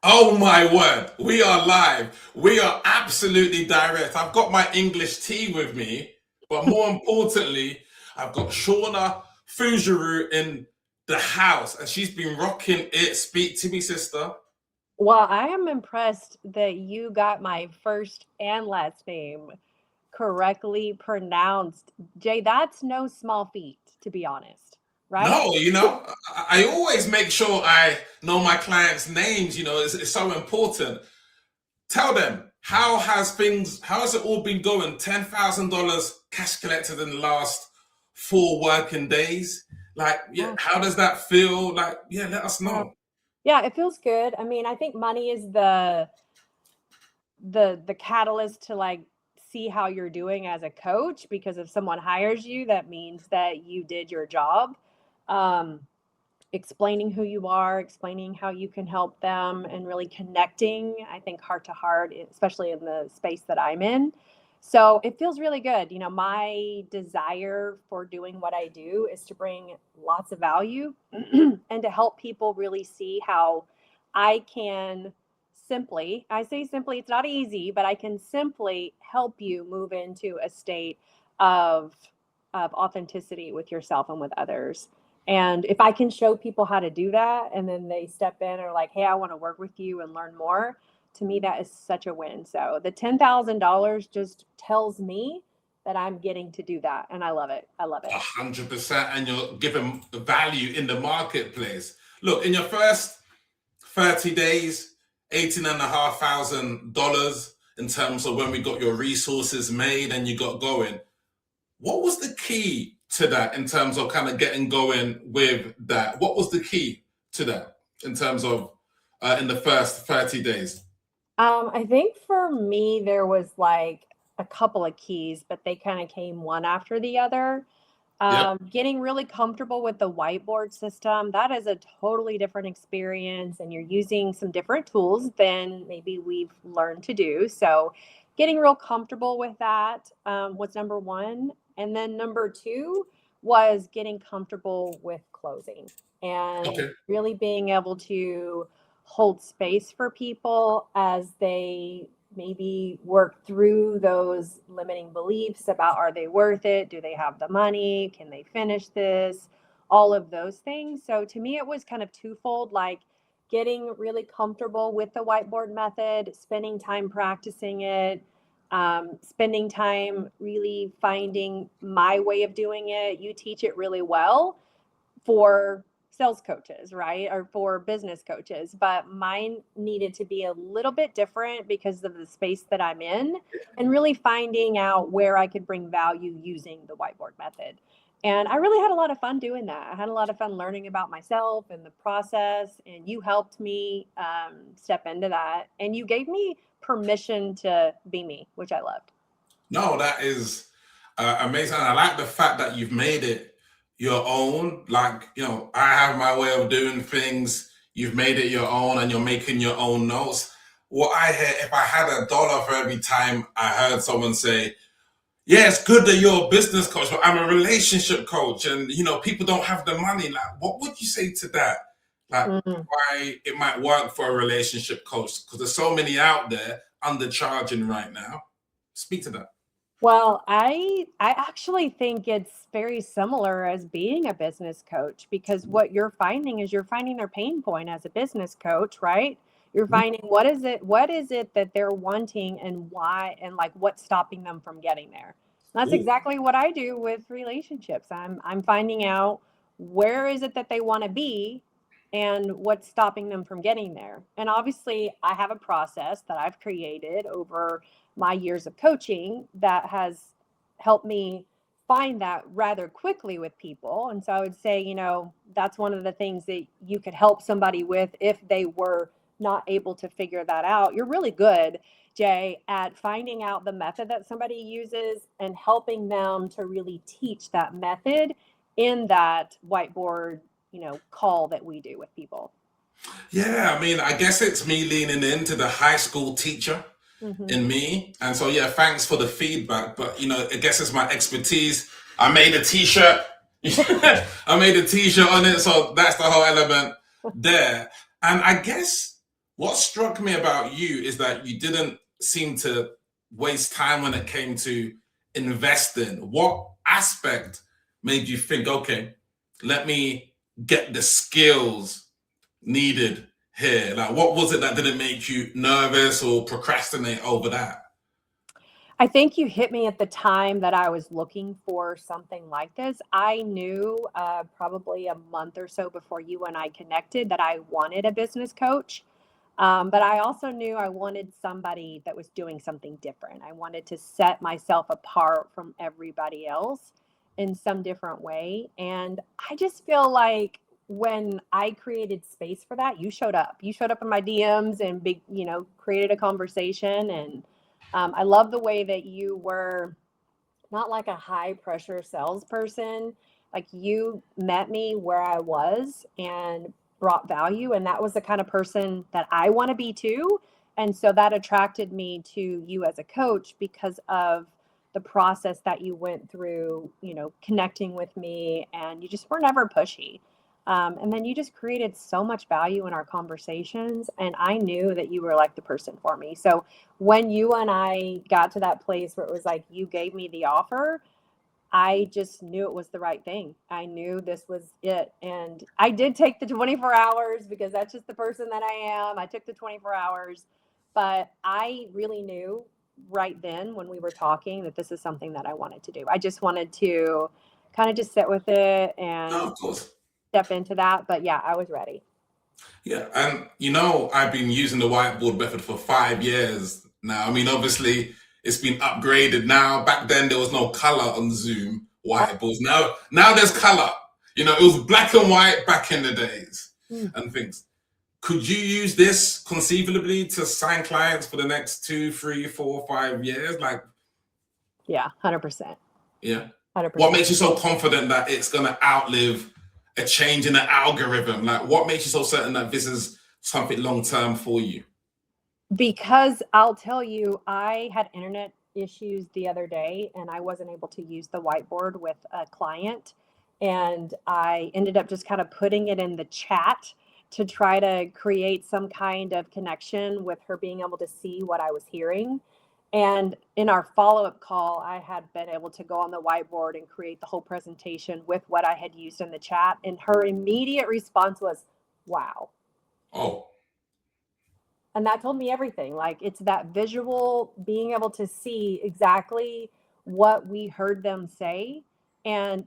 Oh my word, we are live. We are absolutely direct. I've got my English tea with me, but more importantly, I've got Shauna Fujuru in the house and she's been rocking it. Speak to me, sister. Well, I am impressed that you got my first and last name correctly pronounced. Jay, that's no small feat, to be honest, right? No, I always make sure I know my clients' names, it's so important. Tell them, how has it all been going? $10,000 cash collected in the last 4 working days. Like, yeah, Yeah. how does that feel? Like, yeah, let us Yeah. know. Yeah, it feels good. I mean, I think money is the catalyst to like see how you're doing as a coach because if someone hires you, that means that you did your job. Um, Explaining who you are, explaining how you can help them, and really connecting, I think, heart to heart, especially in the space that I'm in. So it feels really good. My desire for doing what I do is to bring lots of value and to help people really see how I can I say simply, it's not easy, but I can simply help you move into a state of, of authenticity with yourself and with others. And if I can show people how to do that and then they step in or like, hey, I want to work with you and learn more, to me, that is such a win. So the $10,000 just tells me that I'm getting to do that. And I love it. I love it. 100%. And you're giving value in the marketplace. Look, in your first 30 days, $18,500 in terms of when we got your resources made and you got going. What was the key to that in terms of kind of getting going with that? What was the key to that in terms of in the first 30 days? I think for me, there was like a couple of keys, but they kind of came one after the other. Yep. Getting really comfortable with the whiteboard system, that is a totally different experience, and you're using some different tools than maybe we've learned to do. So, getting real comfortable with that was number one. And then number two was getting comfortable with closing and Okay. really being able to hold space for people as they maybe work through those limiting beliefs about are they worth it? Do they have the money? Can they finish this? All of those things. So to me, it was kind of twofold like getting really comfortable with the whiteboard method, spending time practicing it, spending time really finding my way of doing it. You teach it really well for sales coaches, right? Or for business coaches. But mine needed to be a little bit different because of the space that I'm in and really finding out where I could bring value using the whiteboard method. And I really had a lot of fun doing that. I had a lot of fun learning about myself and the process. And you helped me step into that. And you gave me permission to be me, which I loved. No, that is amazing. And I like the fact that you've made it your own. Like, I have my way of doing things. You've made it your own and you're making your own notes. What I hear, if I had $1 for every time I heard someone say, yeah, it's good that you're a business coach, but I'm a relationship coach, and people don't have the money. Like, what would you say to that? Like, Mm. why it might work for a relationship coach? Because there's so many out there undercharging right now. Speak to that. Well, I actually think it's very similar as being a business coach because what you're finding is you're finding their pain point as a business coach, right? You're finding what is it that they're wanting and why and like what's stopping them from getting there. That's Ooh. exactly what I do with relationships. I'm finding out where is it that they want to be and what's stopping them from getting there. And obviously, I have a process that I've created over my years of coaching that has helped me find that rather quickly with people. And so I would say, that's one of the things that you could help somebody with if they were not able to figure that out. You're really good, Jay, at finding out the method that somebody uses and helping them to really teach that method in that whiteboard, call that we do with people. Yeah, I mean, I guess it's me leaning into the high school teacher Hmm. in me. And so, yeah, thanks for the feedback. But, I guess it's my expertise. I made a t shirt. I made a t shirt on it. So that's the whole element there. And I guess what struck me about you is that you didn't seem to waste time when it came to investing. What aspect made you think, okay, let me get the skills needed here? Like, what was it that didn't make you nervous or procrastinate over that? I think you hit me at the time that I was looking for something like this. I knew probably a month or so before you and I connected that I wanted a business coach. But I also knew I wanted somebody that was doing something different. I wanted to set myself apart from everybody else in some different way. And I just feel like when I created space for that, you showed up. You showed up in my DMs and created a conversation. And I love the way that you were not like a high pressure salesperson. Like you met me where I was and brought value. And that was the kind of person that I want to be too. And so that attracted me to you as a coach because of the process that you went through, connecting with me, and you just were never pushy. And then you just created so much value in our conversations. And I knew that you were like the person for me. So when you and I got to that place where it was like you gave me the offer, I just knew it was the right thing. I knew this was it. And I did take the 24 hours because that's just the person that I am. I took the 24 hours, but I really knew right then when we were talking that this is something that I wanted to do. I just wanted to kind of just sit with it No, and of course. step into that. But yeah, I was ready. Yeah, and I've been using the whiteboard method for 5 years now. I mean, obviously, it's been upgraded now. Back then, there was no color on Zoom whiteboards. Now there's color. It was black and white back in the days Mm. and things. Could you use this conceivably to sign clients for the next 2, 3, 4, 5 years? Like, Yeah, 100%. yeah. What 100%. makes you so confident that it's going to outlive a change in the algorithm? Like, what makes you so certain that this is something long term for you? Because I'll tell you, I had internet issues the other day and I wasn't able to use the whiteboard with a client. And I ended up just kind of putting it in the chat to try to create some kind of connection with her being able to see what I was hearing. And in our follow up call, I had been able to go on the whiteboard and create the whole presentation with what I had used in the chat. And her immediate response was, wow. Oh, And that told me everything. Like it's that visual, being able to see exactly what we heard them say. And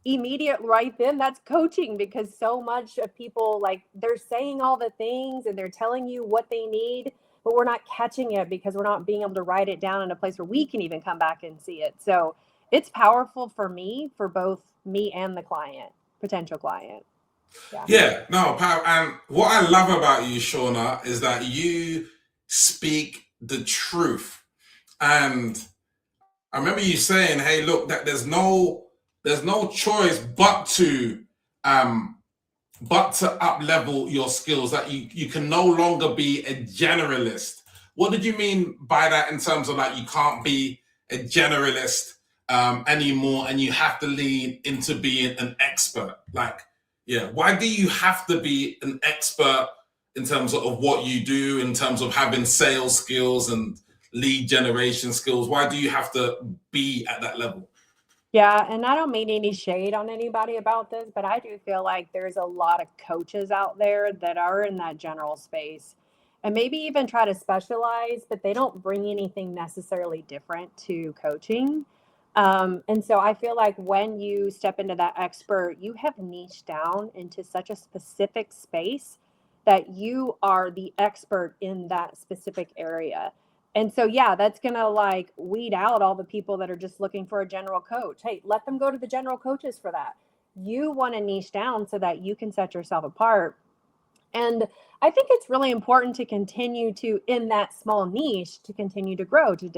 immediate right then, that's coaching, because so much of people, like, they're saying all the things and they're telling you what they need, but we're not catching it because we're not being able to write it down in a place where we can even come back and see it. So it's powerful for me, for both me and the client, potential client. Yeah. yeah, no, pal. And what I love about you, Shauna, is that you speak the truth. And I remember you saying, "Hey, look, that there's no choice um, but to up level your skills. That you can no longer be a generalist." What did you mean by that in terms of like you can't be a generalist anymore, and you have to lean into being an expert? Like, yeah, why do you have to be an expert in terms of what you do, in terms of having sales skills and lead generation skills? Why do you have to be at that level? Yeah, and I don't mean any shade on anybody about this, but I do feel like there's a lot of coaches out there that are in that general space and maybe even try to specialize, but they don't bring anything necessarily different to coaching. And so I feel like when you step into that expert, you have niched down into such a specific space that you are the expert in that specific area. And so, yeah, that's going to like weed out all the people that are just looking for a general coach. Hey, let them go to the general coaches for that. You want to niche down so that you can set yourself apart. And I think it's really important to continue to, in that small niche, to continue to grow, to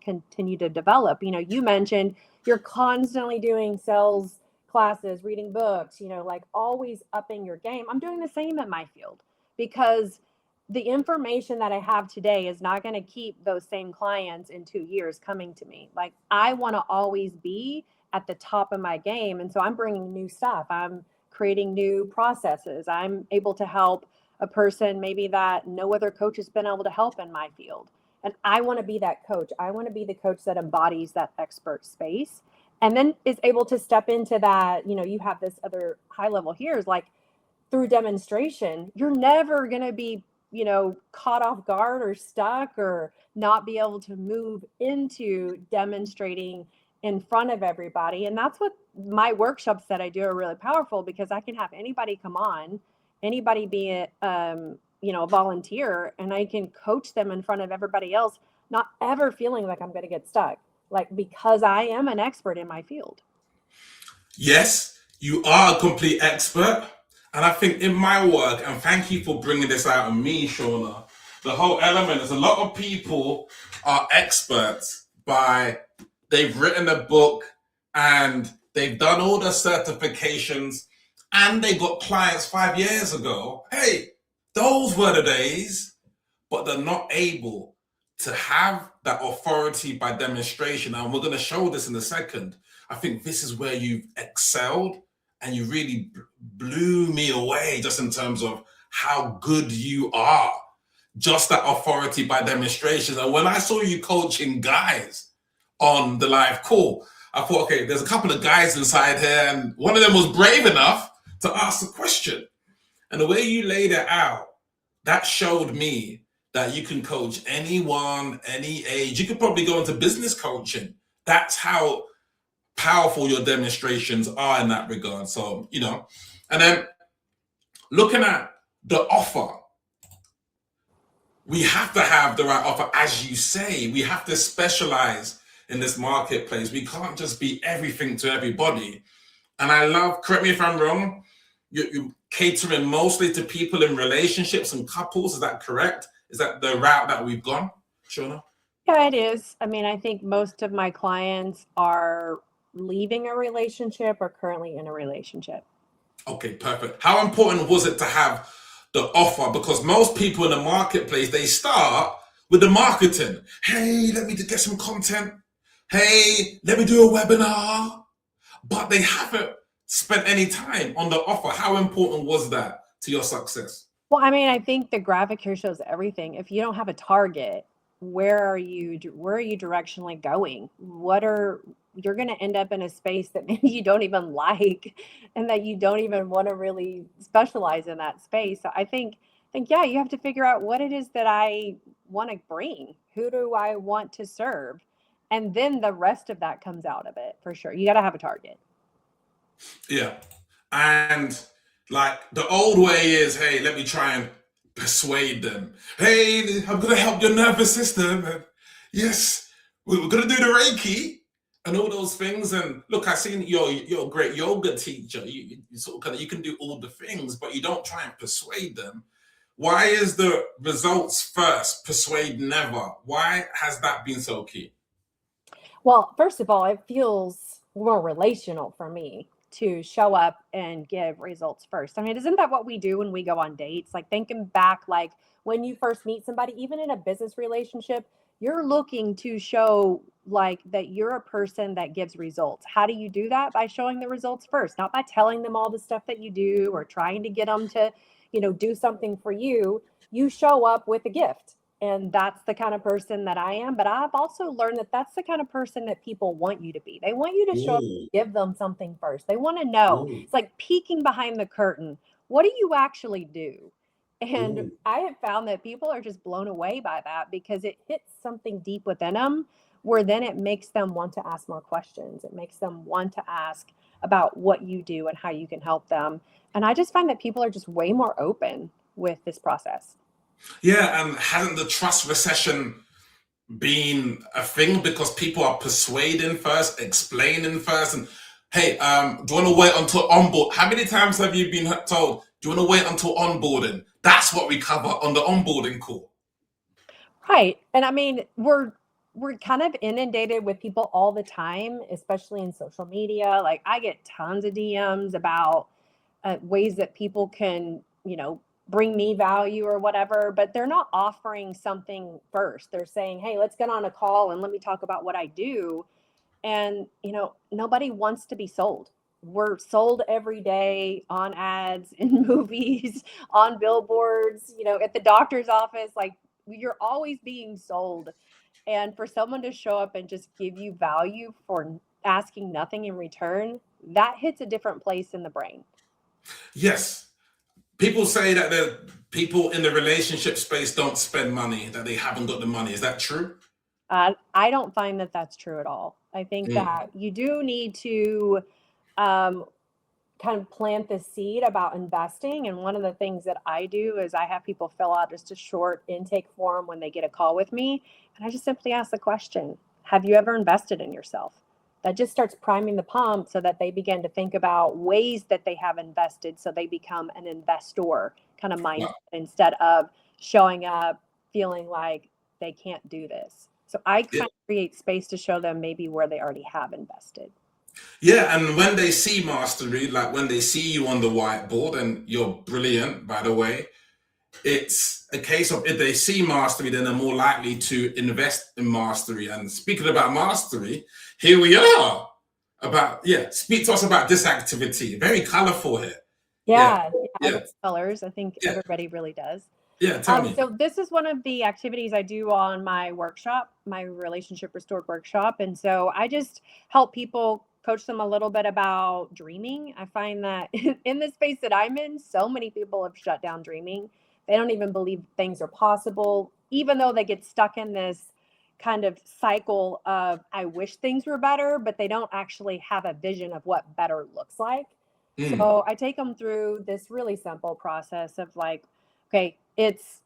continue to develop. You mentioned you're constantly doing sales classes, reading books, like always upping your game. I'm doing the same in my field because the information that I have today is not going to keep those same clients in 2 years coming to me. Like I want to always be at the top of my game. And so I'm bringing new stuff. I'm creating new processes. I'm able to help a person maybe that no other coach has been able to help in my field. And I want to be that coach. I want to be the coach that embodies that expert space and then is able to step into that. You have this other high level here is like through demonstration, you're never going to be, caught off guard or stuck or not be able to move into demonstrating in front of everybody. And that's what my workshops that I do are really powerful, because I can have anybody come on, anybody be a volunteer, and I can coach them in front of everybody else, not ever feeling like I'm going to get stuck, like because I am an expert in my field. Yes, you are a complete expert. And I think in my work, and thank you for bringing this out of me, Shauna, the whole element is a lot of people are experts by they've written a book and they've done all the certifications and they got clients 5 years ago. Hey, those were the days, but they're not able to have that authority by demonstration. And we're going to show this in a second. I think this is where you've excelled and you really blew me away just in terms of how good you are. Just that authority by demonstration. And when I saw you coaching guys on the live call, I thought, okay, there's a couple of guys inside here, and one of them was brave enough to ask the question. And the way you laid it out, that showed me that you can coach anyone, any age. You could probably go into business coaching. That's how powerful your demonstrations are in that regard. So, and then looking at the offer, we have to have the right offer. As you say, we have to specialize in this marketplace. We can't just be everything to everybody. And I love, correct me if I'm wrong, you're catering mostly to people in relationships and couples. Is that correct? Is that the route that we've gone, Shauna? Yeah, it is. I mean, I think most of my clients are leaving a relationship or currently in a relationship. Okay, perfect. How important was it to have the offer? Because most people in the marketplace, they start with the marketing. Hey, let me get some content. Hey, let me do a webinar. But they haven't spent any time on the offer. How important was that to your success? Well, I mean, I think the graphic here shows everything. If you don't have a target, where are you directionally going? You're going to end up in a space that maybe you don't even like and that you don't even want to really specialize in that space. So I think yeah, you have to figure out what it is that I want to bring. Who do I want to serve? And then the rest of that comes out of it for sure. You got to have a target. Yeah. And like the old way is, hey, let me try and persuade them. Hey, I'm going to help your nervous system. And yes, we're going to do the Reiki and all those things. And look, I've seen you're a great yoga teacher. You sort of you can do all the things, but you don't try and persuade them. Why is the results first, persuade never? Why has that been so key? Well, first of all, it feels more relational for me to show up and give results first. I mean, isn't that what we do when we go on dates? Like thinking back, like when you first meet somebody, even in a business relationship, you're looking to show like that you're a person that gives results. How do you do that? By showing the results first, not by telling them all the stuff that you do or trying to get them to, do something for you. You show up with a gift. And that's the kind of person that I am. But I've also learned that that's the kind of person that people want you to be. They want you to show up, give them something first. They want to know. It's like peeking behind the curtain. What do you actually do? And I have found that people are just blown away by that because it hits something deep within them where then it makes them want to ask more questions. It makes them want to ask about what you do and how you can help them. And I just find that people are just way more open with this process. Yeah, and hasn't the trust recession been a thing because people are persuading first, explaining first, and hey, do you want to wait until onboard? How many times have you been told, do you want to wait until onboarding? That's what we cover on the onboarding call. Right. And I mean, we're kind of inundated with people all the time, especially in social media. Like I get tons of DMs about ways that people can, bring me value or whatever, but they're not offering something first. They're saying, hey, let's get on a call and let me talk about what I do. And, nobody wants to be sold. we're sold every day on ads in movies, on billboards, at the doctor's office. Like, you're always being sold. And for someone to show up and just give you value for asking nothing in return, that hits a different place in the brain. Yes. People say that the people in the relationship space don't spend money, that they haven't got the money. Is that true? I don't find that that's true at all. I think Mm. that you do need to um, kind of plant the seed about investing. And one of the things that I do is I have people fill out just a short intake form when they get a call with me. And I just simply ask the question, have you ever invested in yourself? That just starts priming the pump so that they begin to think about ways that they have invested so they become an investor kind of mindset Wow. instead of showing up feeling like they can't do this. So I Yeah. kind of create space to show them maybe where they already have invested. Yeah, and when they see mastery, like when they see you on the whiteboard, and you're brilliant, by the way, it's a case of if they see mastery, then they're more likely to invest in mastery. And speaking about mastery, here we are. Speak to us about this activity. Very colorful here. Yeah, Yeah, yeah, I yeah, love colors. I think yeah, everybody really does. yeah. Tell me. So this is one of the activities I do on my workshop, my relationship restored workshop. And so I just help people coach them a little bit about dreaming. I find that in the space that I'm in, so many people have shut down dreaming. They don't even believe things are possible, even though they get stuck in this kind of cycle of I wish things were better, but they don't actually have a vision of what better looks like. Mm, So I take them through this really simple process of like, okay, it's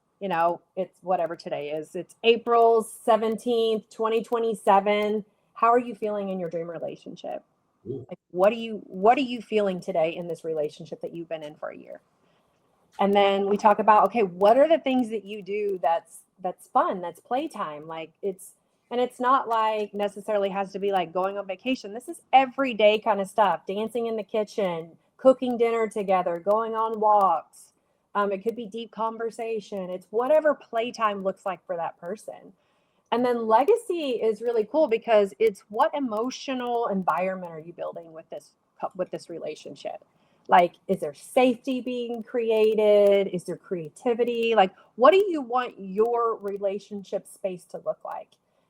whatever today is. It's April 17th, 2027. How are you feeling in your dream relationship? ooh, Like, what are you feeling today in this relationship that you've been in for a year? And then we talk about, okay, what are the things that you do that's fun, that's playtime? It's not like necessarily has to be like going on vacation. This is everyday kind of stuff, dancing in the kitchen, cooking dinner together, going on walks. It could be deep conversation. It's whatever playtime looks like for that person. And then legacy is really cool because it's what emotional environment are you building with this relationship? Like, is there safety being created? Is there creativity? Like, what do you want your relationship space to look like?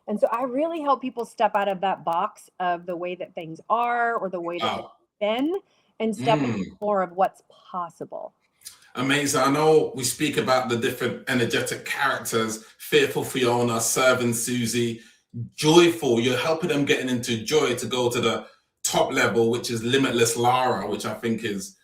And so I really help people step out of that box of the way that things are or the way that they've wow. been and step into Mm. more of what's possible. Amazing. I know we speak about the different energetic characters, fearful Fiona, serving Susie, joyful. You're helping them getting into joy to go to the top level, which is limitless Lara, which I think is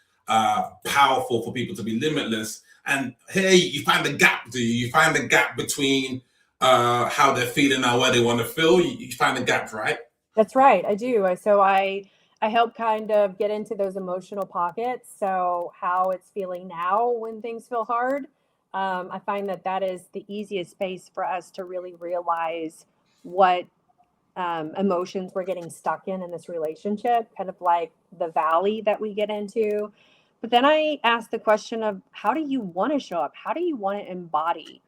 powerful for people to be limitless. And here you find the gap, do you? You find the gap between how they're feeling now, where they want to feel. You find the gap, right? That's right. I do. So I help kind of get into those emotional pockets. So how it's feeling now when things feel hard. I find that that is the easiest space for us to really realize what emotions we're getting stuck in this relationship, kind of like the valley that we get into. But then I ask the question of how do you want to show up? How do you want to embody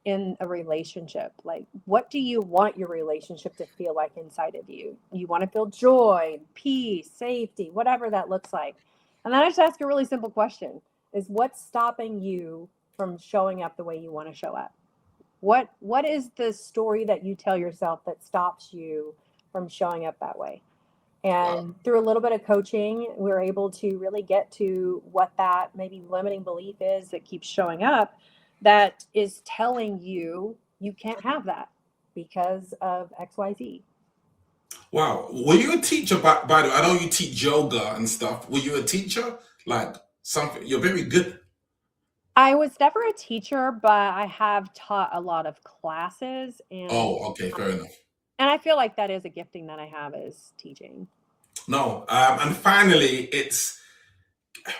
in a relationship? Like, what do you want your relationship to feel like inside of you? You want to feel joy, peace, safety, whatever that looks like. And then I just ask a really simple question is what's stopping you from showing up the way you want to show up? What is the story that you tell yourself that stops you from showing up that way? Wow. And through a little bit of coaching, we're able to really get to what that maybe limiting belief is that keeps showing up that is telling you you can't have that because of XYZ. Wow. Were you a teacher, by the way? I know you teach yoga and stuff. Were you a teacher? Like something, you're very good. I was never a teacher, but I have taught a lot of classes Oh, okay, fair enough. and I feel like that is a gifting that I have is teaching. No, and finally, it's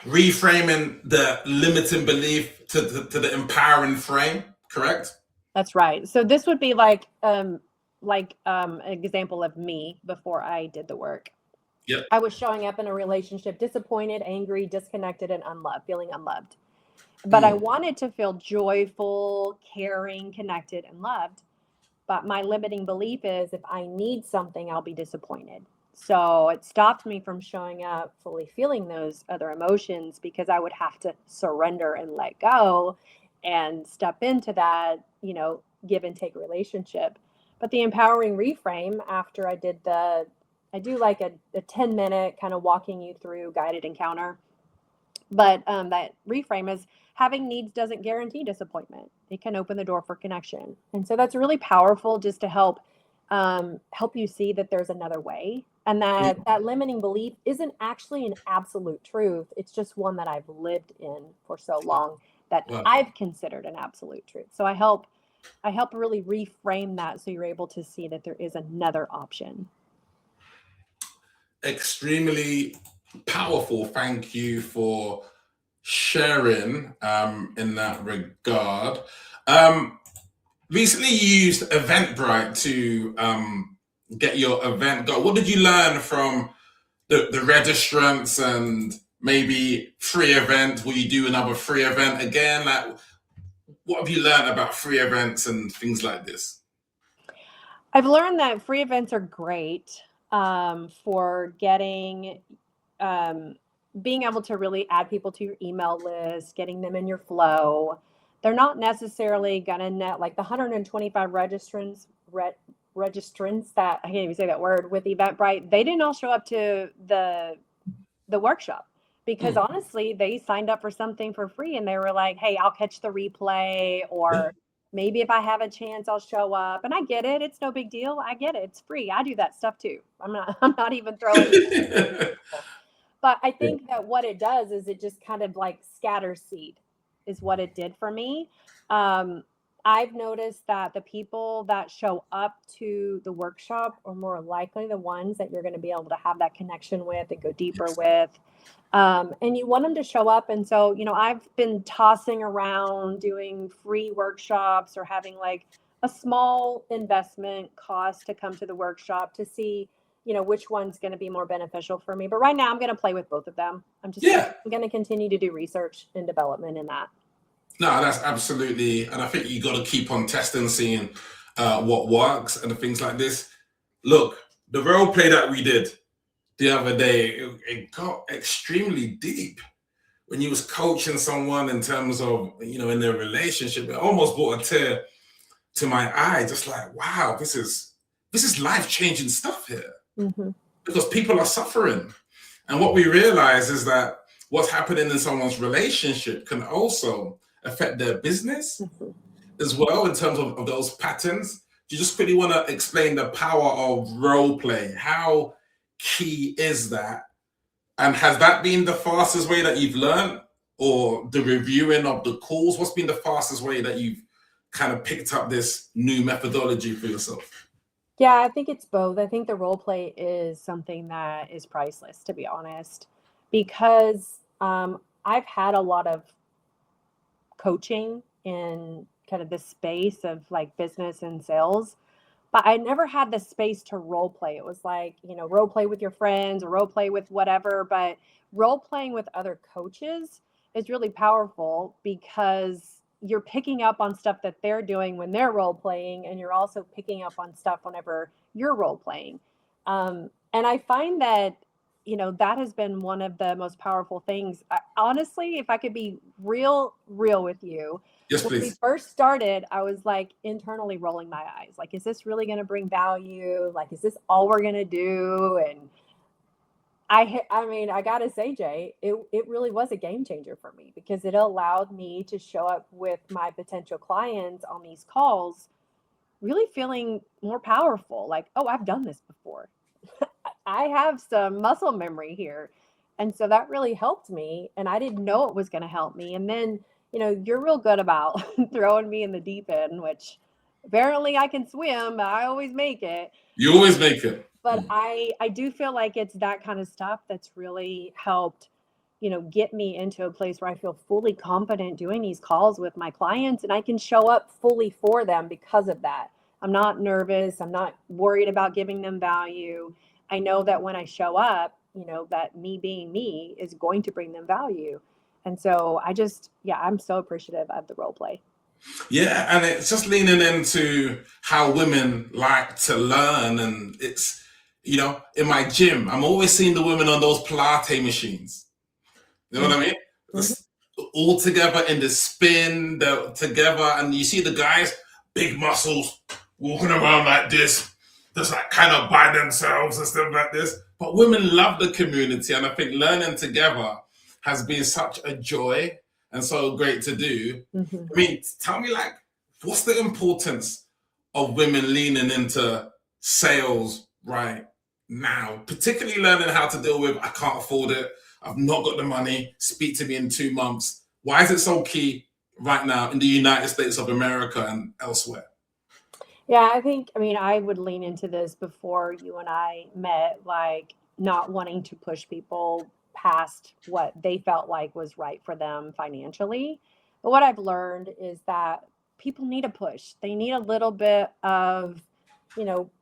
reframing the limiting belief to the empowering frame, correct? That's right. So this would be like an example of me before I did the work. Yep. I was showing up in a relationship disappointed, angry, disconnected, and unloved, feeling unloved. But I Mm, wanted to feel joyful, caring, connected, and loved. But my limiting belief is if I need something, I'll be disappointed. So it stopped me from showing up fully feeling those other emotions because I would have to surrender and let go and step into that, give and take relationship. But the empowering reframe after I do like a 10-minute kind of walking you through guided encounter. But that reframe is having needs doesn't guarantee disappointment. It can open the door for connection. And so that's really powerful just to help you see that there's another way and Yeah. that limiting belief isn't actually an absolute truth. It's just one that I've lived in for so long that Well, I've considered an absolute truth. So I help really reframe that so you're able to see that there is another option. extremely powerful. Thank you for sharing in that regard. Um, Recently, you used Eventbrite to get your event go. What did you learn from the registrants and maybe free event? Will you do another free event again? Like, what have you learned about free events and things like this? I've learned that free events are great for um, being able to really add people to your email list, getting them in your flow. They're not necessarily going to net like the 125 registrants that I can't even say that word with Eventbrite. They didn't all show up to the workshop because Mm. honestly, they signed up for something for free and they were like, "Hey, I'll catch the replay or maybe if I have a chance I'll show up." And I get it. It's no big deal. I get it. It's free. I do that stuff too. I'm not even throwing but I Yeah. think that what it does is it just kind of like scatters seed, is what it did for me. Um, I've noticed that the people that show up to the workshop are more likely the ones that you're going to be able to have that connection with and go deeper Yes. with. And you want them to show up. And so, I've been tossing around doing free workshops or having like a small investment cost to come to the workshop to see which one's going to be more beneficial for me. But right now I'm going to play with both of them. Yeah. I'm going to continue to do research and development in that. No, that's absolutely, and I think you got to keep on testing, seeing what works and things like this. Look, the role play that we did the other day, it got extremely deep when you was coaching someone in terms of in their relationship. It almost brought a tear to my eye, just like, wow, this is life changing stuff here Hmm. because people are suffering, and what we realize is that what's happening in someone's relationship can also affect their business Hmm. as well in terms of those patterns. Do you just quickly want to explain the power of role play? How key is that? And has that been the fastest way that you've learned, or the reviewing of the calls? What's been the fastest way that you've kind of picked up this new methodology for yourself? Yeah, I think it's both. I think the role play is something that is priceless, to be honest, because I've had a lot of coaching in kind of the space of like business and sales, but I never had the space to role play. It was like, role play with your friends or role play with whatever, but role playing with other coaches is really powerful because you're picking up on stuff that they're doing when they're role playing, and you're also picking up on stuff whenever you're role playing. And I find that, that has been one of the most powerful things. Honestly, if I could be real with you, Yes, when we please. first started, I was like internally rolling my eyes. Like, is this really going to bring value? Like, is this all we're going to do? And I mean, I gotta say, Jay, it really was a game changer for me because it allowed me to show up with my potential clients on these calls, really feeling more powerful. Like, oh, I've done this before. I have some muscle memory here. And so that really helped me. And I didn't know it was going to help me. And then, you're real good about throwing me in the deep end, which apparently I can swim. I always make it. You always make it. But I do feel like it's that kind of stuff that's really helped, get me into a place where I feel fully confident doing these calls with my clients and I can show up fully for them because of that. I'm not nervous. I'm not worried about giving them value. I know that when I show up, that me being me is going to bring them value. And so yeah, I'm so appreciative of the role play. Yeah, and it's just leaning into how women like to learn, and In my gym, I'm always seeing the women on those Pilates machines. You know what I mean? Mhm. All together in the spin, together, and you see the guys, big muscles, walking around like this, just like kind of by themselves and stuff like this. But women love the community, and I think learning together has been such a joy and so great to do. Mhm. I mean, tell me, like, what's the importance of women leaning into sales right now, particularly learning how to deal with I can't afford it, I've not got the money, speak to me in 2 months. Why is it so key right now in the United States of America and elsewhere? Yeah, I mean, I would lean into this before you and I met, like not wanting to push people past what they felt like was right for them financially. But what I've learned is that people need a push. They need a little bit of,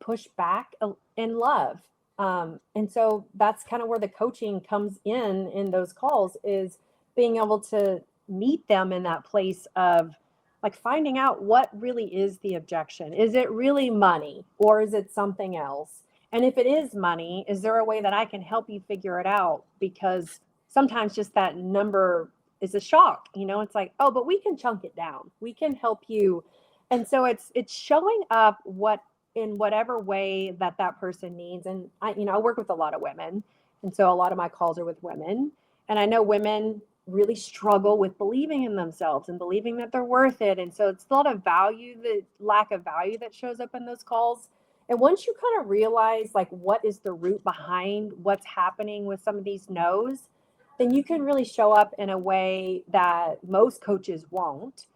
push back in love. And so that's kind of where the coaching comes in those calls is being able to meet them in that place of like finding out what really is the objection. Is it really money or is it something else? And if it is money, is there a way that I can help you figure it out? Because sometimes just that number is a shock. It's like, oh, but we can chunk it down. We can help you. And so it's showing up what in whatever way that person needs. And I work with a lot of women, and so a lot of my calls are with women. And I know women really struggle with believing in themselves and believing that they're worth it. And so it's a lot of value, the lack of value that shows up in those calls. And once you kind of realize like what is the root behind what's happening with some of these no's, then you can really show up in a way that most coaches won't.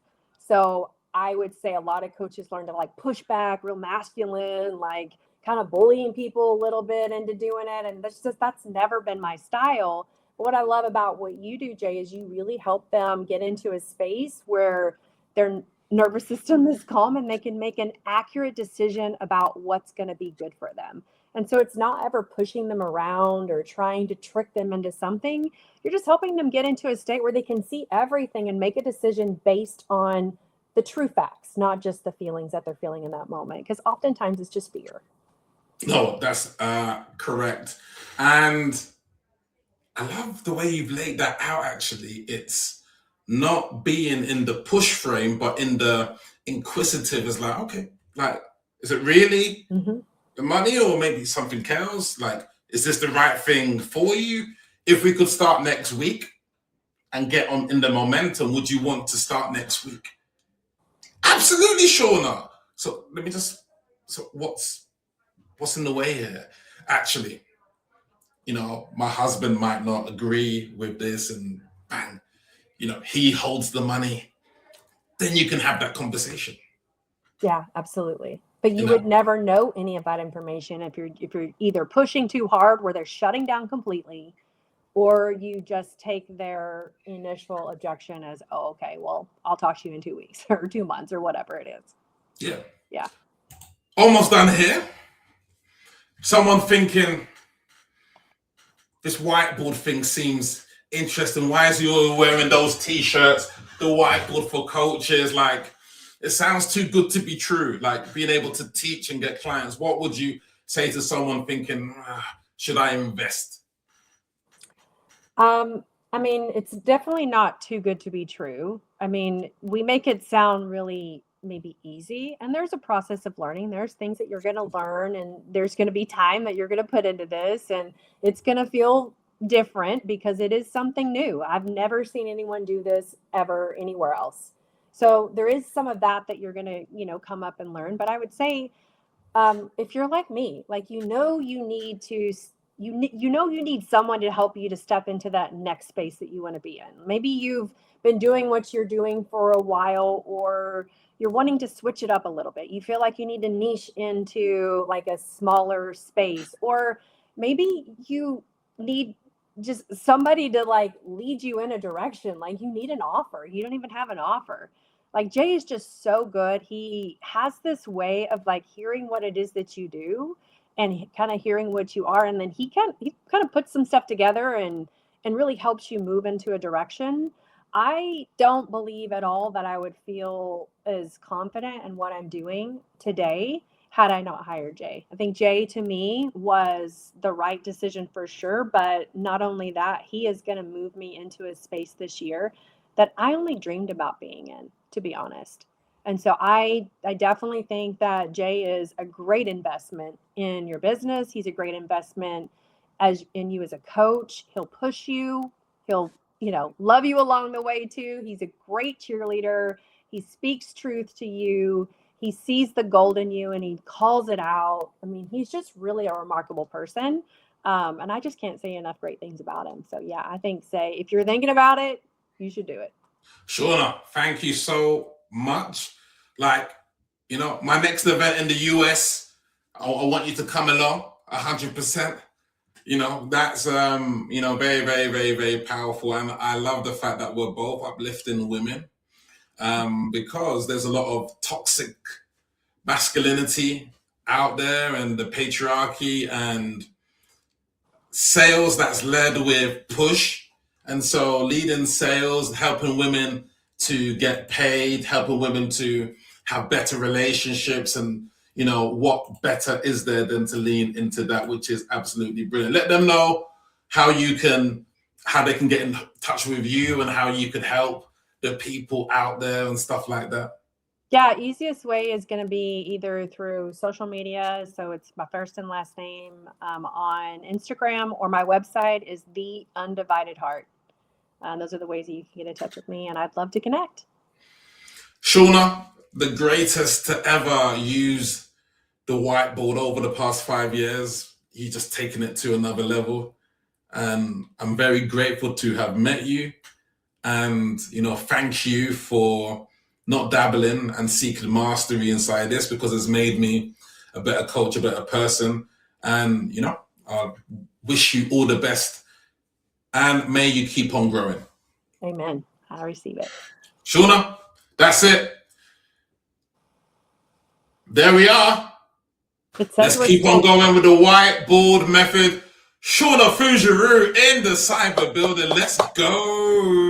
So I would say a lot of coaches learn to like push back, real masculine, like kind of bullying people a little bit into doing it. And that's never been my style. But what I love about what you do, Jay, is you really help them get into a space where their nervous system is calm and they can make an accurate decision about what's going to be good for them. And so it's not ever pushing them around or trying to trick them into something. You're just helping them get into a state where they can see everything and make a decision based on the true facts, not just the feelings that they're feeling in that moment. Because oftentimes it's just fear. No, that's correct. And I love the way you've laid that out, actually. It's not being in the push frame, but in the inquisitive is like, okay, like, is it really Mm-hmm. the money or maybe something else? Like, is this the right thing for you? If we could start next week and get on in the momentum, would you want to start next week? Absolutely sure not. So let me just, so what's in the way here? Actually, my husband might not agree with this and bang, he holds the money. Then you can have that conversation. Yeah, absolutely. But You you know, would never know any of that information if you're either pushing too hard where they're shutting down completely, or you just take their initial objection as, oh, okay, well, I'll talk to you in 2 weeks or 2 months or whatever it is. yeah. Yeah. Almost done here. Someone thinking this whiteboard thing seems interesting. Why is he always wearing those t-shirts? The whiteboard for coaches, like it sounds too good to be true. Like being able to teach and get clients. What would you say to someone thinking, should I invest? I mean, it's definitely not too good to be true. I mean, we make it sound really maybe easy, and there's a process of learning. There's things that you're going to learn, and there's going to be time that you're going to put into this, and it's going to feel different because it is something new. I've never seen anyone do this ever anywhere else. So there is some of that you're going to, come up and learn. But I would say if you're like me, like you need to you need someone to help you to step into that next space that you want to be in. Maybe you've been doing what you're doing for a while, or you're wanting to switch it up a little bit. You feel like you need to niche into like a smaller space, or maybe you need just somebody to like lead you in a direction. Like you need an offer. You don't even have an offer. Like Jay is just so good. He has this way of like hearing what it is that you do and kind of hearing what you are, and then he kind of puts some stuff together and really helps you move into a direction. I don't believe at all that I would feel as confident in what I'm doing today had I not hired Jay. I think Jay to me was the right decision for sure. But not only that, he is going to move me into a space this year that I only dreamed about being in, to be honest. And so I definitely think that Jay is a great investment in your business. He's a great investment as in you as a coach. He'll push you. He'll, love you along the way too. He's a great cheerleader. He speaks truth to you. He sees the gold in you and he calls it out. I mean, he's just really a remarkable person. And I just can't say enough great things about him. So yeah, I think if you're thinking about it, you should do it. Shauna, thank you so much. Like, my next event in the US, I want you to come along 100%. That's very, very, very, very powerful. And I love the fact that we're both uplifting women, because there's a lot of toxic masculinity out there and the patriarchy and sales that's led with push. And so leading sales, helping women to get paid, helping women to have better relationships, and what better is there than to lean into that, which is absolutely brilliant. Let them know how they can get in touch with you and how you could help the people out there and stuff like that. Yeah, easiest way is going to be either through social media. So it's my first and last name on Instagram, or my website is The Undivided Heart. Those are the ways that you can get in touch with me, and I'd love to connect. Shauna, the greatest to ever use the whiteboard over the past 5 years. You just taken it to another level. And I'm very grateful to have met you. And, thank you for not dabbling and seeking mastery inside this, because it's made me a better coach, a better person. And, I wish you all the best. And may you keep on growing. Amen. I receive it. Shauna, that's it. There we are. Let's keep on going with the whiteboard method. Shauna Fujuru in the cyber building. Let's go.